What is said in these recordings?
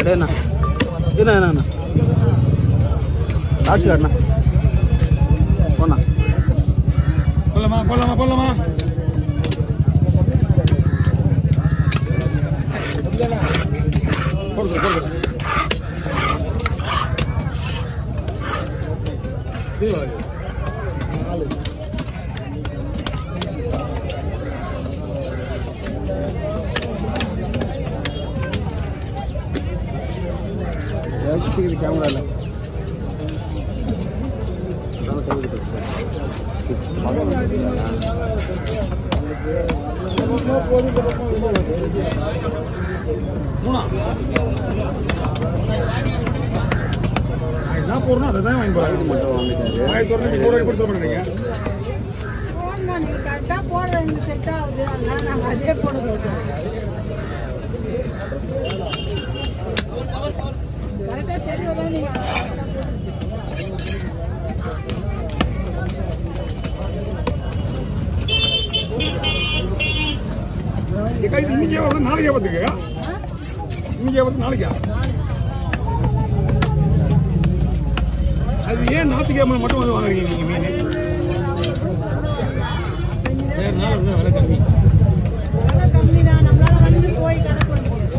என்ன என்ன என்ன காசு காட்டினா போண்ணா போடலாமா போடலாமா போடலாமா போடுது போடுது கேமரா இல்லை என்ன போறோம் அதை தான் வாங்கி போறேன் மட்டும் வாங்கிட்டாரு 1200 ரூபாய் கொடுத்து பண்ணுறீங்க கரெக்டாக போடுறேன் இந்த செட் ஆகுது அதனால நாங்கள் அதே போட சொல்கிறோம் கரெக்டாக தெரியும் நீங்கள் இன்னைக்கே வரது நாளைக்கே பார்த்துக்க இன்னைக்கே பார்த்து நாளைக்கா அது ஏன் ஞாயிற்றுக்கிழமை மட்டும் வந்து வாங்குறீங்க நீங்க மீன் வேறு நாள் வந்து விலை கம்மி தான் நம்மளால வந்து போய் கடை போட முடியாது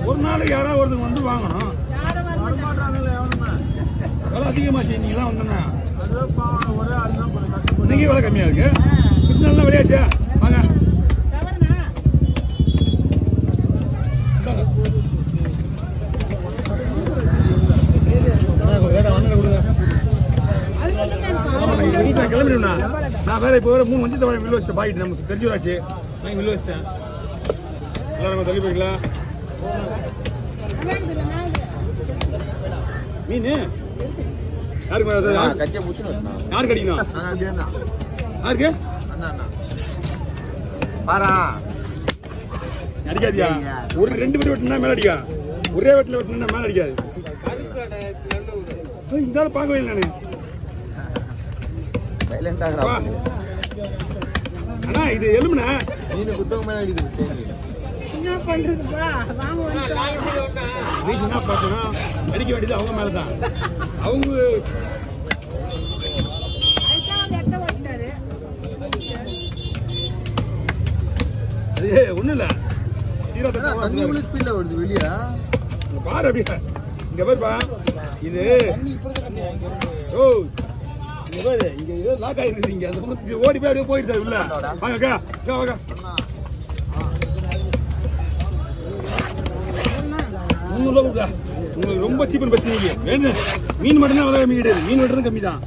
ஒரு நாளைக்கு யாராவது ஒருத்தர் வந்து வாங்கணும் விலை அதிகமாச்சு இன்னைக்கு தான் வந்தேன்னா இன்னைக்கு விலை கம்மியா இருக்கு கிருஷ்ணா விளையாச்சா வாங்க கிளம்பிடுண்ணா நான் வேற இப்போ 3 வஞ்சி தவிர மில்ல வச்சுட்டேன் பாக்கிட்டு நமக்கு தெரிஞ்சுடாச்சு நான் மில்ல வச்சுட்டேன் எல்லாரும் தள்ளி போய்க்கலாம் மீன் யாருக்கு யாருக்கு அடிக்கணும் யாருக்கு அடிக்காதியா ஒரு 2 பேர் வெட்டினா மேல அடிக்கா ஒரே வெட்டில வெட்டினா மேல அடிக்காது இந்த பார்க்கவே இல்லை நானு அண்ணா இது எலும்புண்ணா மீன் குத்தவங்க மேல அடிக்குது என்ன பண்றதுப்பா என்ன பார்த்தோம்னா அடிக்க வேண்டியது அவங்க மேலதான் அவங்க அது ஒண்ணும் இல்ல வெளியா பாரு அப்படியே இங்க பாருப்பா இது ஓ இங்க பாரு இங்க ஏதோ லாக் ஆயிருக்கு இங்க அந்த ஓடி போய் அப்படியே போயிடுது உள்ள வாங்க வாங்க 300 ரூபா கொடுங்க உங்களுக்கு ரொம்ப சீப்பன் பஸ் நீங்க வேணும் மீன் மட்டும் தான் விலை கம்மி கிடையாது மீன் வெட்டுறது கம்மி தான்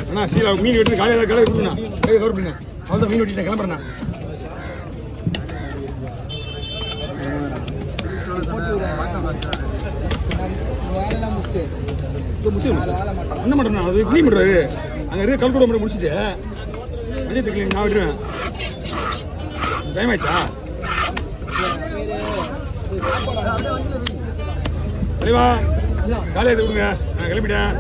அண்ணா சீலா மீன் வெட்டு காலையில் கடை கொடுங்கண்ணா கை கவர்ப்பிடுங்க அவ்வளோதான் மீன் வெட்டிட்டேன் கிளம்புறேண்ணா என்ன மாட்டேண்ணா அது கிளீன் பண்ணுறாரு அங்கே இருக்க கல்கூட மட்டும் முடிச்சுட்டு மதியத்தை கிளீன் நான் விட்டுருவேன் டைம் ஆயிடுச்சா தெளிவா காலையை கொடுங்க நான் கிளம்பிட்டேன்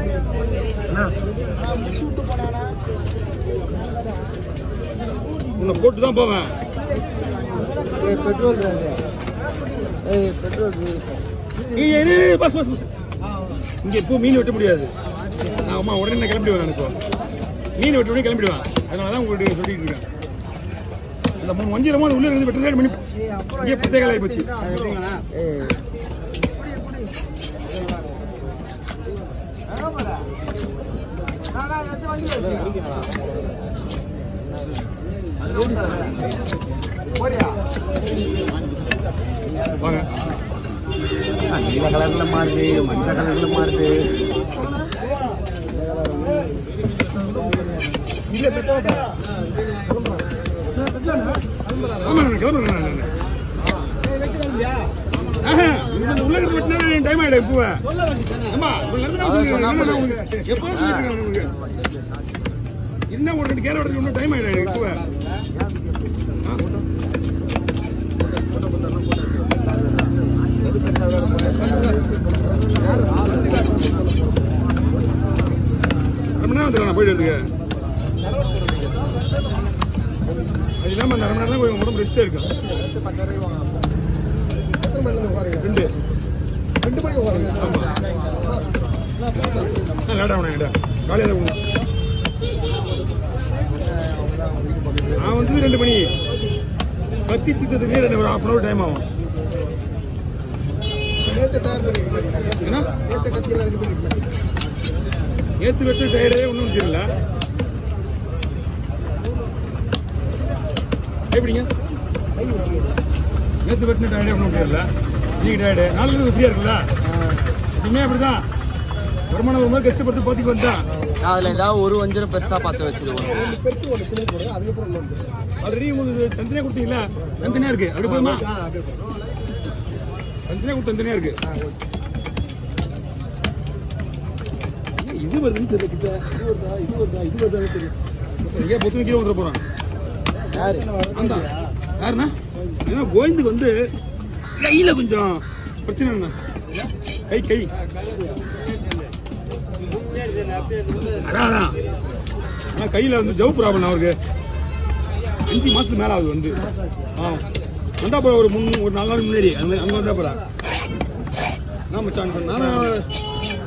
உன்னை போட்டு தான் போவேன் பெட்ரோல் பஸ் பஸ் பஸ் இங்கே இப்போ மீன் வெட்ட முடியாது நான் அம்மா உடனே நான் கிளம்பிடுவேன் நான் இப்போ மீன் வெட்ட உடனே கிளம்பிடுவேன் அதனால தான் உங்களுக்கு சொல்லிட்டு இருக்கேன் இந்த 3 வஞ்சிரமா உள்ளே இருந்து வெட்டரேட் பண்ணி இங்கே பிரத்யேக ஆகி போச்சு வாங்க நீல கலர்ல மாறுது மஞ்சள் கலர்ல மாறுது உள்ள டைம் ஆயிடும் இப்போ எப்போ என்ன ஒரு 2 கேர இன்னும் டைம் ஆயிடும் இப்போ வந்துடுறேன் போயிட்டு இருக்கு. அது இல்லாமல் அந்த 1/2 மணி நேரம் உடம்பு ரெஸ்டே இருக்கும். 2 ஆமாம் லேட்டாக வேணா காலையில் நான் வந்து 2 மணி கத்தி திட்டத்துக்கு ஒரு 1/2 hour டைம் ஆகும். ஏத்து வெட்டு டயரே ஒன்றும் தெரியல. எப்படிங்க நேற்று வெட்டின டயர்டே ஒன்றும் தெரியல. இன்னைக்கு டயர்டு நாளைக்கு ஃப்ரீயாக இருக்குல்ல. இனிமே அப்படிதான் வருமானம் ஒரு மாதிரி கஷ்டப்பட்டு பார்த்துக்கு வந்தா அதில் ஏதாவது ஒரு வஞ்சரம் பெருசாக பார்த்து வச்சிருவோம். ஆல்ரெடி உங்களுக்கு தனித்தனியாக கொடுத்தீங்களா? தனித்தனியாக இருக்கு. அப்படி போதுமா? தனித்தனியாக கொடுத்து தனித்தனியாக இருக்கு. இது வருதுன்னு தெரியல. கிட்ட இது வருதா தெரியும். எங்கேயா பொத்து கீழே வந்துட போறான். அந்த யாருண்ணா? ஏன்னா கோவிந்துக்கு வந்து கையில கொஞ்சம் பிரச்சனை. கை அதான் ஆனா கையில வந்து ஜவு ப்ராப்ளம் அவருக்கு. 5 மாசத்துக்கு மேல ஆகுது வந்து. வந்தா போற ஒரு 4 நாள் முன்னாடி அங்க வந்தா போற. நான் மச்சான் நானும்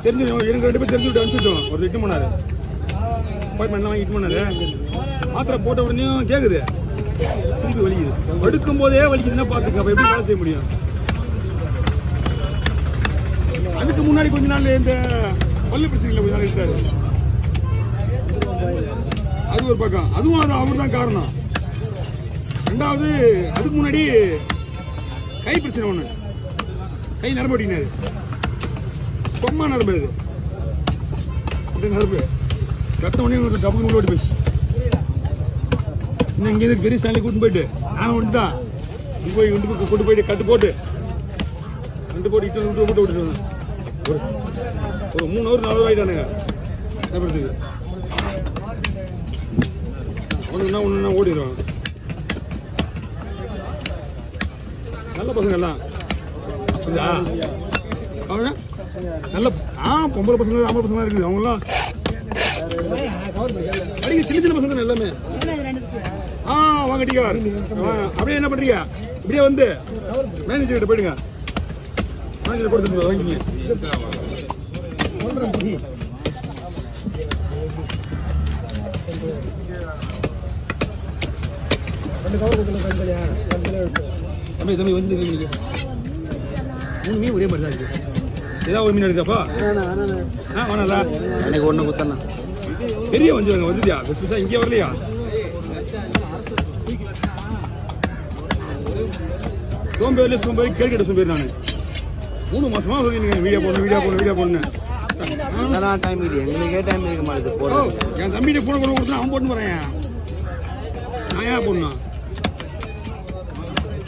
தெரிஞ்சு எனக்கு 2 பேர் தெரிஞ்சு விட்டு அனுப்பிச்சிட்டோம். ஒரு 8 மணி நேரம் அப்பாயின்மெண்ட்லாம் வாங்கி 8 மணி நேரம் மாத்திரை போட்ட உடனே கேக்குது திருப்பி வலிக்குது. படுக்கும் போதே வலிக்குதுன்னா பாத்துக்க. அப்ப எப்படி வேலை செய்ய முடியும்? அதுக்கு முன்னாடி கொஞ்ச நாள் இந்த பல்லு பிரச்சனைகளை கொஞ்ச நாள் இருக்காரு. அது ஒரு பக்கம். அதுவும் அது அவர் தான் காரணம். 2வது அதுக்கு முன்னாடி கை பிரச்சனை ஒண்ணு. கை நரம்பு ஓட்டினாரு. பொம்மா நரம்பு இது நரம்பு கத்த உடனே டபுள் ஓட்டி போச்சு. இன்னும் இங்கே பெரிய ஸ்டாண்டில் கூட்டு போயிட்டு நான் ஒன்று தான் போய் கூட்டு போயிட்டு கட்டு போட்டு இட்டு போட்டு விட்டுட்டு ஒரு 3 hour 4 hour ஆகிட்டானுங்க. சாப்பிட்றதுக்கு ஒன்றுனா ஓடிடுவான். நல்ல பசங்க எல்லாம் புரியுதா? அவங்க நல்ல பொம்பளை பசங்க ஆம்பளை பசங்க இருக்குது. அவங்களாம் சின்ன பசங்க எல்லாமே. வாங்க டிகார் அப்படியே என்ன பண்றீங்க? இப்படியே வந்து மேனேஜர் கிட்ட போயிடுங்க. மேனேஜர் கொடுத்து வாங்கிங்க. தம்பி வந்து 3 மீன் ஒரே மாதிரி தான் இருக்கு. ஏதாவது ஒரு மீன் எடுக்காப்பா? வேணாம்ல எனக்கு 1 குத்தண்ணா. பெரிய வஞ்சிருங்க வந்துட்டியா? இங்கே வரலையா? சோம்பேறில சோம்பேறி கேட்கிட்ட சோம்பேறி. நான் 3 மாசமா சொல்லிருக்கேன் வீடியோ போடணும். டைம் இது எங்களுக்கே டைம் இருக்க மாட்டேது. என் தம்பிகிட்ட போன கொடுத்தா அவன் போட்டு வரேன். நான் ஏன் போடணும்?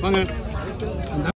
வாங்க